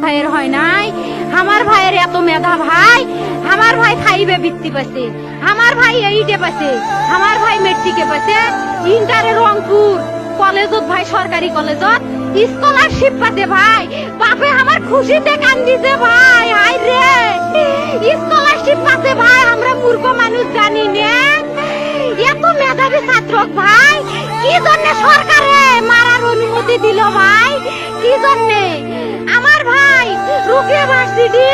ভাইয়ের হয় নাই। আমার ভাইয়ের এত মেধা ভাই, আমার ভাই 5 বৃত্তি পাইছে, আমার ভাই 8 পাইছে, আমার ভাই মেট্রিকে পাইছে, ইন্টারে রংপুর কলেজত ভাই সরকারি কলেজত স্কলারশিপ পাতে ভাই। বাপে আমার খুশিতে কান্দিছে ভাই। হাই রে স্কলারশিপ পাতে ভাই, আমরা মূর্খ মানুষ জানি না এত মেধাবী ছাত্র ভাই কি জন্য সরকারে মারার অনুমতি দিল ভাই, কি জন্য? আমার ভাই রুকিয়া ভার্সিটি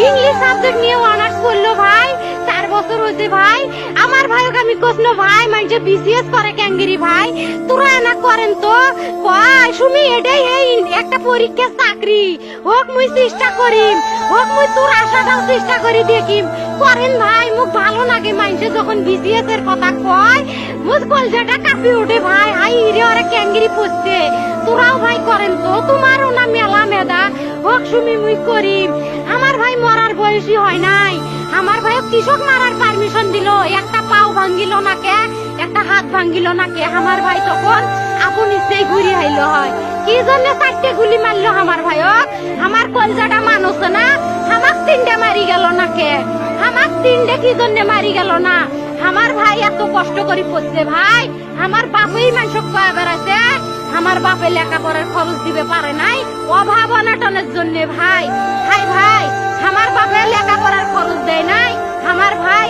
ইংলিশ সাবজেক্ট নিয়ে অনার্স করলো ভাই, 4 বছর হয়েছে ভাই। আমার ভাইকে আমি কইলো ভাই মানে বিসিএস করে ক্যাঙ্গেরি ভাই, তোরা না করেন তো কয় সুমি এটাই এই একটা পরীক্ষা চাকরি হোক, মুই চেষ্টা করিম, হোক মুই তোর আশাটাও চেষ্টা করি দেখিম। করেন ভাই, মুখ ভালো লাগে মানুষে যখন বিসিএস এর কথা কয়, মুখ কলজাটা কাঁপি ওঠে ভাই। হাই রে ওরা ক্যাঙ্গেরি পড়ছে, তোরাও ভাই করেন তো, তোমারও না মেলা মেধা, হোক সুমি মুই করিম। আমার ভাই মরার বয়সী হয় নাই, আমার ভাই কৃষক মারার পারমিশন দিল, একটা পাও ভাঙ্গিল না কে, একটা হাত ভাঙ্গিল না কে। আমার ভাই তখন আপন ইচ্ছেই ঘুরি আইল হয়, কি জন্য 4টে গুলি মারলো আমার ভাইক? আমার কলজাটা মানুষ না, আমার 3টে মারি গেল না কে, আমার 3টে কি জন্য মারি গেল না? আমার ভাই এত কষ্ট করে পড়ছে ভাই, আমার বাপই মানুষ কয়া বেড়াচ্ছে, আমার বাপে লেখাপড়ার খরচ দিবে পারে নাই অভাব অনাটনের জন্য ভাই। ভাই ভাই আমার বাপে লেখাপড়ার খরচ দেয় নাই, আমার ভাই